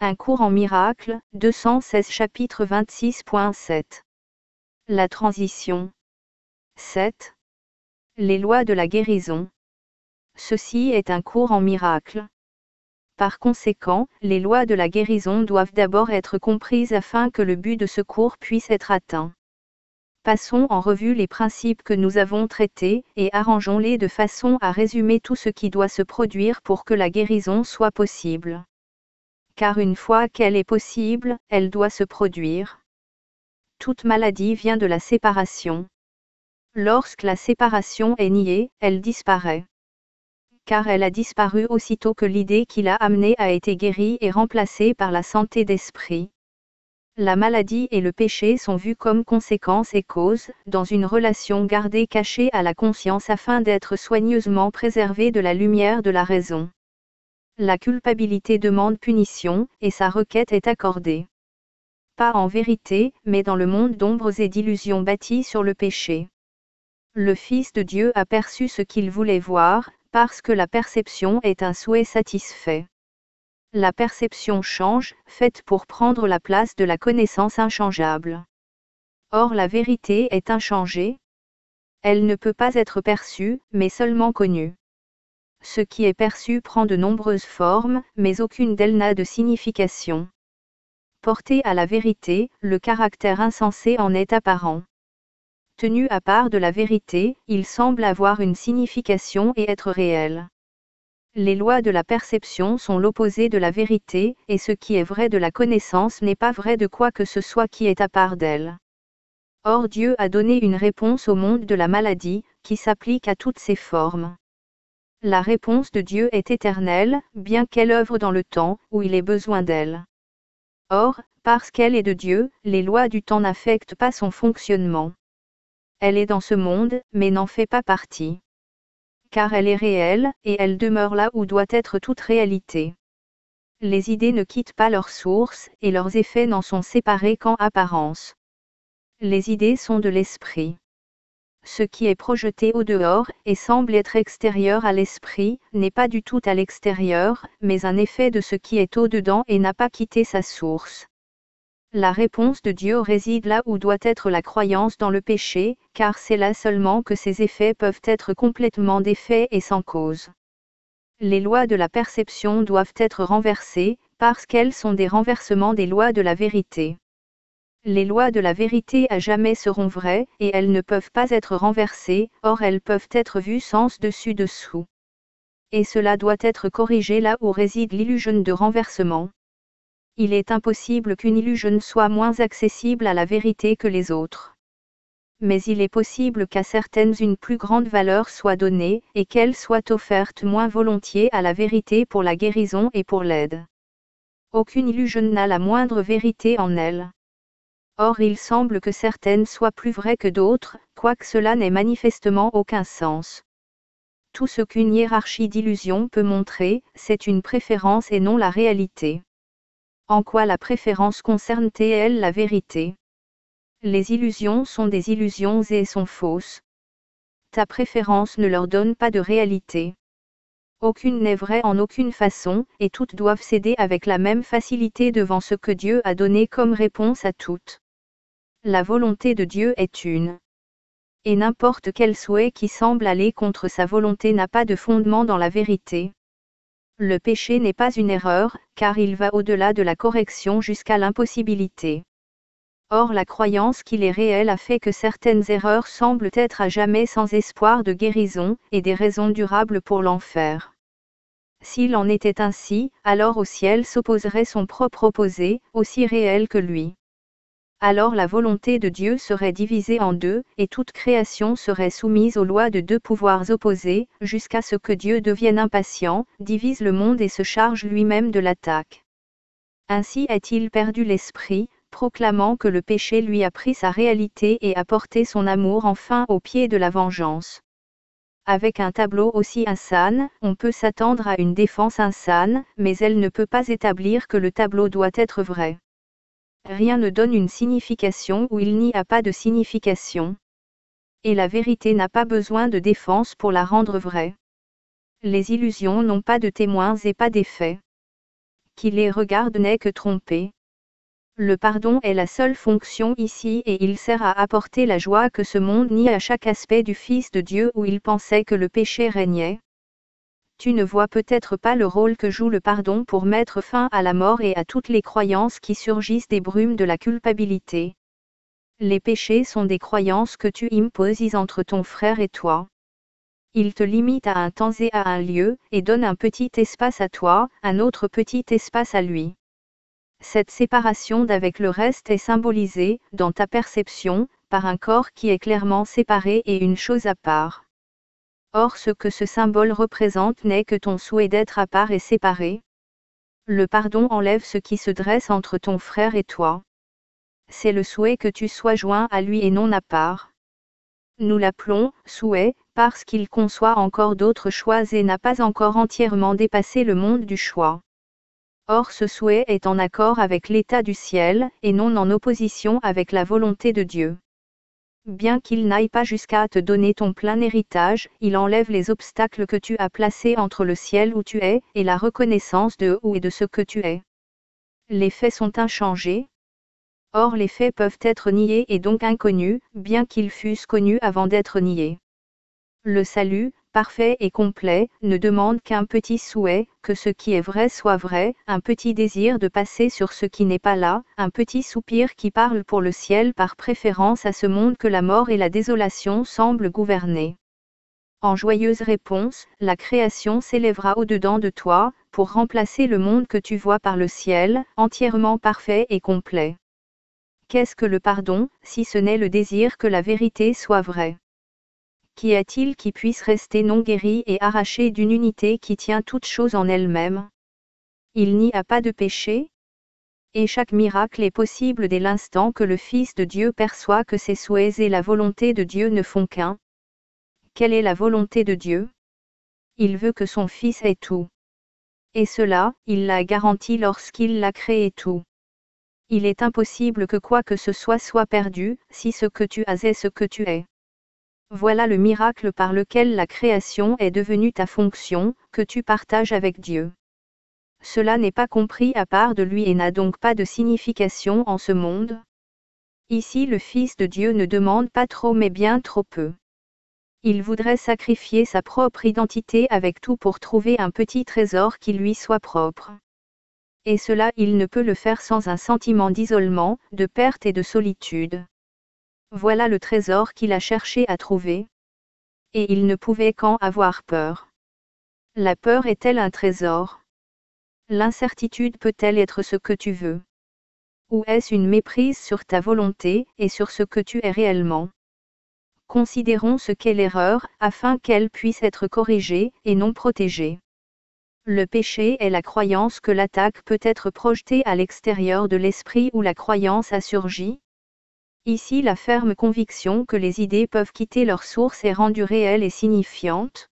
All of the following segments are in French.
Un cours en miracle, 216 chapitre 26.7. La transition. 7. Les lois de la guérison. Ceci est un cours en miracle. Par conséquent, les lois de la guérison doivent d'abord être comprises afin que le but de ce cours puisse être atteint. Passons en revue les principes que nous avons traités, et arrangeons-les de façon à résumer tout ce qui doit se produire pour que la guérison soit possible. Car une fois qu'elle est possible, elle doit se produire. Toute maladie vient de la séparation. Lorsque la séparation est niée, elle disparaît. Car elle a disparu aussitôt que l'idée qui l'a amenée a été guérie et remplacée par la santé d'esprit. La maladie et le péché sont vus comme conséquences et causes, dans une relation gardée cachée à la conscience afin d'être soigneusement préservée de la lumière de la raison. La culpabilité demande punition, et sa requête est accordée. Pas en vérité, mais dans le monde d'ombres et d'illusions bâties sur le péché. Le Fils de Dieu a perçu ce qu'il voulait voir, parce que la perception est un souhait satisfait. La perception change, faite pour prendre la place de la connaissance inchangeable. Or la vérité est inchangée. Elle ne peut pas être perçue, mais seulement connue. Ce qui est perçu prend de nombreuses formes, mais aucune d'elles n'a de signification. Porté à la vérité, le caractère insensé en est apparent. Tenu à part de la vérité, il semble avoir une signification et être réel. Les lois de la perception sont l'opposé de la vérité, et ce qui est vrai de la connaissance n'est pas vrai de quoi que ce soit qui est à part d'elle. Or Dieu a donné une réponse au monde de la maladie, qui s'applique à toutes ses formes. La réponse de Dieu est éternelle, bien qu'elle œuvre dans le temps, où il ait besoin d'elle. Or, parce qu'elle est de Dieu, les lois du temps n'affectent pas son fonctionnement. Elle est dans ce monde, mais n'en fait pas partie. Car elle est réelle, et elle demeure là où doit être toute réalité. Les idées ne quittent pas leur source, et leurs effets n'en sont séparés qu'en apparence. Les idées sont de l'esprit. Ce qui est projeté au dehors, et semble être extérieur à l'esprit, n'est pas du tout à l'extérieur, mais un effet de ce qui est au-dedans et n'a pas quitté sa source. La réponse de Dieu réside là où doit être la croyance dans le péché, car c'est là seulement que ces effets peuvent être complètement défaits et sans cause. Les lois de la perception doivent être renversées, parce qu'elles sont des renversements des lois de la vérité. Les lois de la vérité à jamais seront vraies, et elles ne peuvent pas être renversées, or elles peuvent être vues sens dessus-dessous. Et cela doit être corrigé là où réside l'illusion de renversement. Il est impossible qu'une illusion soit moins accessible à la vérité que les autres. Mais il est possible qu'à certaines une plus grande valeur soit donnée, et qu'elle soit offerte moins volontiers à la vérité pour la guérison et pour l'aide. Aucune illusion n'a la moindre vérité en elle. Or il semble que certaines soient plus vraies que d'autres, quoique cela n'ait manifestement aucun sens. Tout ce qu'une hiérarchie d'illusions peut montrer, c'est une préférence et non la réalité. En quoi la préférence concerne-t-elle la vérité? Les illusions sont des illusions et sont fausses. Ta préférence ne leur donne pas de réalité. Aucune n'est vraie en aucune façon, et toutes doivent céder avec la même facilité devant ce que Dieu a donné comme réponse à toutes. La volonté de Dieu est une. Et n'importe quel souhait qui semble aller contre sa volonté n'a pas de fondement dans la vérité. Le péché n'est pas une erreur, car il va au-delà de la correction jusqu'à l'impossibilité. Or la croyance qu'il est réel a fait que certaines erreurs semblent être à jamais sans espoir de guérison, et des raisons durables pour l'enfer. S'il en était ainsi, alors au ciel s'opposerait son propre opposé, aussi réel que lui. Alors la volonté de Dieu serait divisée en deux, et toute création serait soumise aux lois de deux pouvoirs opposés, jusqu'à ce que Dieu devienne impatient, divise le monde et se charge lui-même de l'attaque. Ainsi a-t-il perdu l'esprit, proclamant que le péché lui a pris sa réalité et a porté son amour enfin au pied de la vengeance. Avec un tableau aussi insane, on peut s'attendre à une défense insane, mais elle ne peut pas établir que le tableau doit être vrai. Rien ne donne une signification où il n'y a pas de signification. Et la vérité n'a pas besoin de défense pour la rendre vraie. Les illusions n'ont pas de témoins et pas d'effets. qui les regarde n'est que trompé. Le pardon est la seule fonction ici et il sert à apporter la joie que ce monde nie à chaque aspect du Fils de Dieu où il pensait que le péché régnait. Tu ne vois peut-être pas le rôle que joue le pardon pour mettre fin à la mort et à toutes les croyances qui surgissent des brumes de la culpabilité. Les péchés sont des croyances que tu imposes entre ton frère et toi. Ils te limitent à un temps et à un lieu, et donnent un petit espace à toi, un autre petit espace à lui. Cette séparation d'avec le reste est symbolisée, dans ta perception, par un corps qui est clairement séparé et une chose à part. Or ce que ce symbole représente n'est que ton souhait d'être à part et séparé. Le pardon enlève ce qui se dresse entre ton frère et toi. C'est le souhait que tu sois joint à lui et non à part. Nous l'appelons souhait, parce qu'il conçoit encore d'autres choix et n'a pas encore entièrement dépassé le monde du choix. Or ce souhait est en accord avec l'état du ciel, et non en opposition avec la volonté de Dieu. Bien qu'il n'aille pas jusqu'à te donner ton plein héritage, il enlève les obstacles que tu as placés entre le ciel où tu es, et la reconnaissance de où et de ce que tu es. Les faits sont inchangés. Or les faits peuvent être niés et donc inconnus, bien qu'ils fussent connus avant d'être niés. Le salut, parfait et complet, ne demande qu'un petit souhait, que ce qui est vrai soit vrai, un petit désir de passer sur ce qui n'est pas là, un petit soupir qui parle pour le ciel par préférence à ce monde que la mort et la désolation semblent gouverner. En joyeuse réponse, la création s'élèvera au-dedans de toi, pour remplacer le monde que tu vois par le ciel, entièrement parfait et complet. Qu'est-ce que le pardon, si ce n'est le désir que la vérité soit vraie? Qu'y a-t-il qui puisse rester non guéri et arraché d'une unité qui tient toute chose en elle-même? Il n'y a pas de péché? Et chaque miracle est possible dès l'instant que le Fils de Dieu perçoit que ses souhaits et la volonté de Dieu ne font qu'un. Quelle est la volonté de Dieu? Il veut que son Fils ait tout. Et cela, il l'a garanti lorsqu'il l'a créé tout. Il est impossible que quoi que ce soit perdu, si ce que tu as est ce que tu es. Voilà le miracle par lequel la création est devenue ta fonction, que tu partages avec Dieu. Cela n'est pas compris à part de lui et n'a donc pas de signification en ce monde. Ici le Fils de Dieu ne demande pas trop mais bien trop peu. Il voudrait sacrifier sa propre identité avec tout pour trouver un petit trésor qui lui soit propre. Et cela il ne peut le faire sans un sentiment d'isolement, de perte et de solitude. Voilà le trésor qu'il a cherché à trouver. Et il ne pouvait qu'en avoir peur. La peur est-elle un trésor? L'incertitude peut-elle être ce que tu veux? Ou est-ce une méprise sur ta volonté, et sur ce que tu es réellement? Considérons ce qu'est l'erreur, afin qu'elle puisse être corrigée, et non protégée. Le péché est la croyance que l'attaque peut être projetée à l'extérieur de l'esprit où la croyance a surgi. Ici la ferme conviction que les idées peuvent quitter leur source est rendue réelle et signifiante.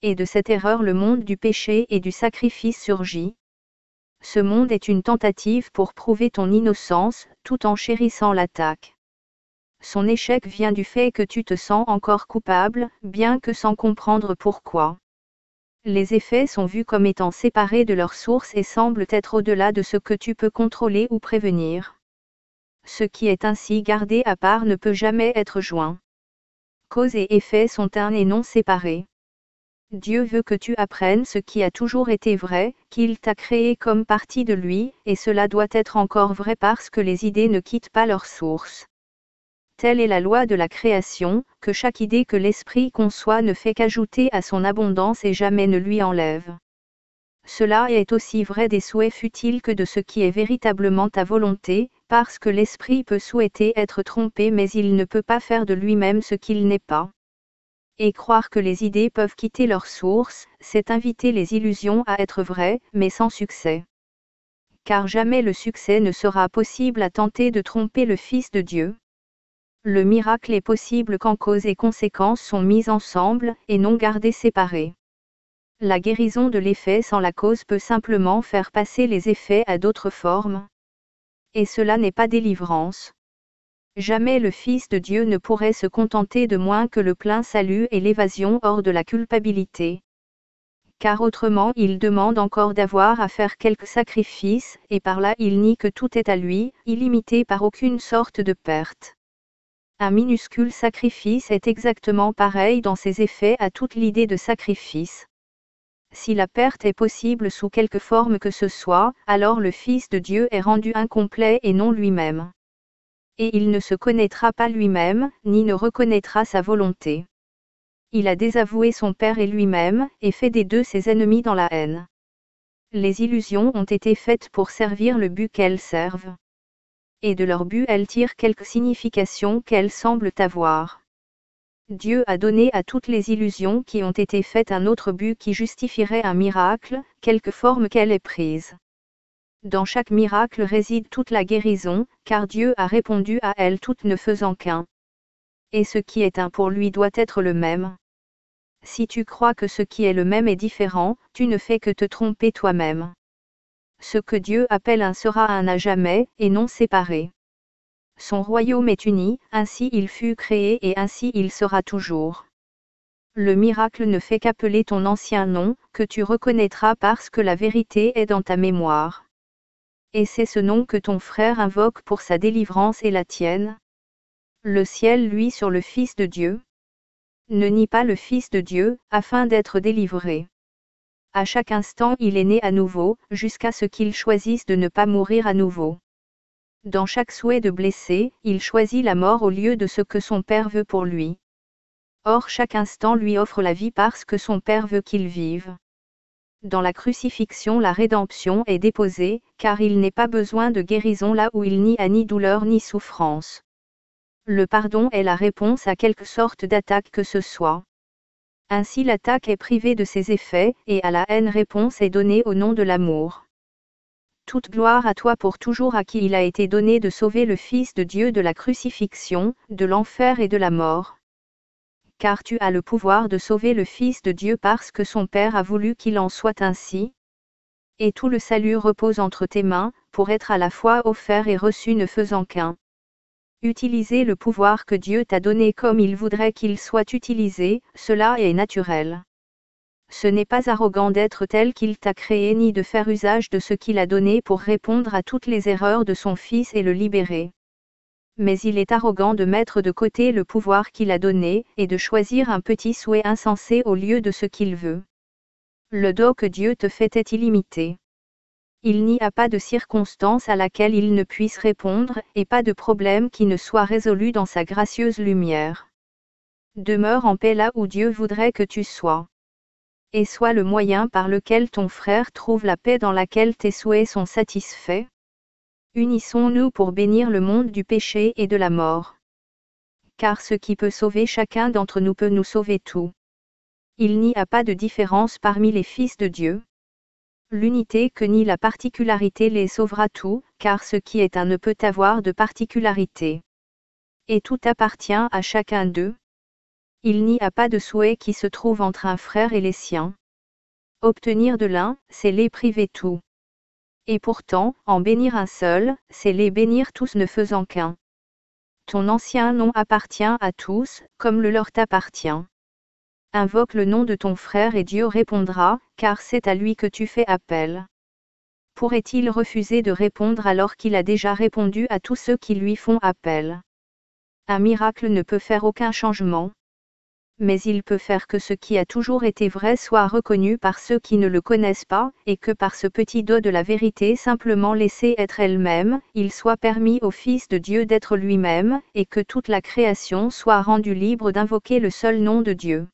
Et de cette erreur le monde du péché et du sacrifice surgit. Ce monde est une tentative pour prouver ton innocence, tout en chérissant l'attaque. Son échec vient du fait que tu te sens encore coupable, bien que sans comprendre pourquoi. Les effets sont vus comme étant séparés de leur source et semblent être au-delà de ce que tu peux contrôler ou prévenir. Ce qui est ainsi gardé à part ne peut jamais être joint. Cause et effet sont un et non séparés. Dieu veut que tu apprennes ce qui a toujours été vrai, qu'il t'a créé comme partie de lui, et cela doit être encore vrai parce que les idées ne quittent pas leur source. Telle est la loi de la création, que chaque idée que l'esprit conçoit ne fait qu'ajouter à son abondance et jamais ne lui enlève. Cela est aussi vrai des souhaits futiles que de ce qui est véritablement ta volonté, parce que l'esprit peut souhaiter être trompé mais il ne peut pas faire de lui-même ce qu'il n'est pas. Et croire que les idées peuvent quitter leur source, c'est inviter les illusions à être vraies, mais sans succès. Car jamais le succès ne sera possible à tenter de tromper le Fils de Dieu. Le miracle est possible quand cause et conséquence sont mises ensemble, et non gardées séparées. La guérison de l'effet sans la cause peut simplement faire passer les effets à d'autres formes. Et cela n'est pas délivrance. Jamais le Fils de Dieu ne pourrait se contenter de moins que le plein salut et l'évasion hors de la culpabilité. car autrement il demande encore d'avoir à faire quelques sacrifices, et par là il nie que tout est à lui, illimité par aucune sorte de perte. Un minuscule sacrifice est exactement pareil dans ses effets à toute l'idée de sacrifice. Si la perte est possible sous quelque forme que ce soit, alors le Fils de Dieu est rendu incomplet et non lui-même. Et il ne se connaîtra pas lui-même, ni ne reconnaîtra sa volonté. Il a désavoué son Père et lui-même, et fait des deux ses ennemis dans la haine. Les illusions ont été faites pour servir le but qu'elles servent. Et de leur but elles tirent quelque signification qu'elles semblent avoir. Dieu a donné à toutes les illusions qui ont été faites un autre but qui justifierait un miracle, quelque forme qu'elle ait prise. Dans chaque miracle réside toute la guérison, car Dieu a répondu à elles toutes ne faisant qu'un. Et ce qui est un pour lui doit être le même. Si tu crois que ce qui est le même est différent, tu ne fais que te tromper toi-même. Ce que Dieu appelle un sera un à jamais, et non séparé. Son royaume est uni, ainsi il fut créé et ainsi il sera toujours. Le miracle ne fait qu'appeler ton ancien nom, que tu reconnaîtras parce que la vérité est dans ta mémoire. Et c'est ce nom que ton frère invoque pour sa délivrance et la tienne. Le ciel luit sur le Fils de Dieu. Ne nie pas le Fils de Dieu, afin d'être délivré. À chaque instant il est né à nouveau, jusqu'à ce qu'il choisisse de ne pas mourir à nouveau. Dans chaque souhait de blesser, il choisit la mort au lieu de ce que son Père veut pour lui. Or chaque instant lui offre la vie parce que son Père veut qu'il vive. Dans la crucifixion la rédemption est déposée, car il n'est pas besoin de guérison là où il n'y a ni douleur ni souffrance. Le pardon est la réponse à quelque sorte d'attaque que ce soit. Ainsi l'attaque est privée de ses effets, et à la haine réponse est donnée au nom de l'amour. Toute gloire à toi pour toujours à qui il a été donné de sauver le Fils de Dieu de la crucifixion, de l'enfer et de la mort. Car tu as le pouvoir de sauver le Fils de Dieu parce que son Père a voulu qu'il en soit ainsi. Et tout le salut repose entre tes mains, pour être à la fois offert et reçu ne faisant qu'un. Utiliser le pouvoir que Dieu t'a donné comme il voudrait qu'il soit utilisé, cela est naturel. Ce n'est pas arrogant d'être tel qu'il t'a créé ni de faire usage de ce qu'il a donné pour répondre à toutes les erreurs de son Fils et le libérer. Mais il est arrogant de mettre de côté le pouvoir qu'il a donné, et de choisir un petit souhait insensé au lieu de ce qu'il veut. Le don que Dieu te fait est illimité. Il n'y a pas de circonstance à laquelle il ne puisse répondre, et pas de problème qui ne soit résolu dans sa gracieuse lumière. Demeure en paix là où Dieu voudrait que tu sois. Et sois le moyen par lequel ton frère trouve la paix dans laquelle tes souhaits sont satisfaits. Unissons-nous pour bénir le monde du péché et de la mort. Car ce qui peut sauver chacun d'entre nous peut nous sauver tous. Il n'y a pas de différence parmi les fils de Dieu. L'unité que nie la particularité les sauvera tous, car ce qui est un ne peut avoir de particularité. Et tout appartient à chacun d'eux. Il n'y a pas de souhait qui se trouve entre un frère et les siens. Obtenir de l'un, c'est les priver tous. Et pourtant, en bénir un seul, c'est les bénir tous ne faisant qu'un. Ton ancien nom appartient à tous, comme le leur t'appartient. Invoque le nom de ton frère et Dieu répondra, car c'est à lui que tu fais appel. Pourrait-il refuser de répondre alors qu'il a déjà répondu à tous ceux qui lui font appel? Un miracle ne peut faire aucun changement. Mais il peut faire que ce qui a toujours été vrai soit reconnu par ceux qui ne le connaissent pas, et que par ce petit dos de la vérité simplement laissée être elle-même, il soit permis au Fils de Dieu d'être lui-même, et que toute la création soit rendue libre d'invoquer le seul nom de Dieu.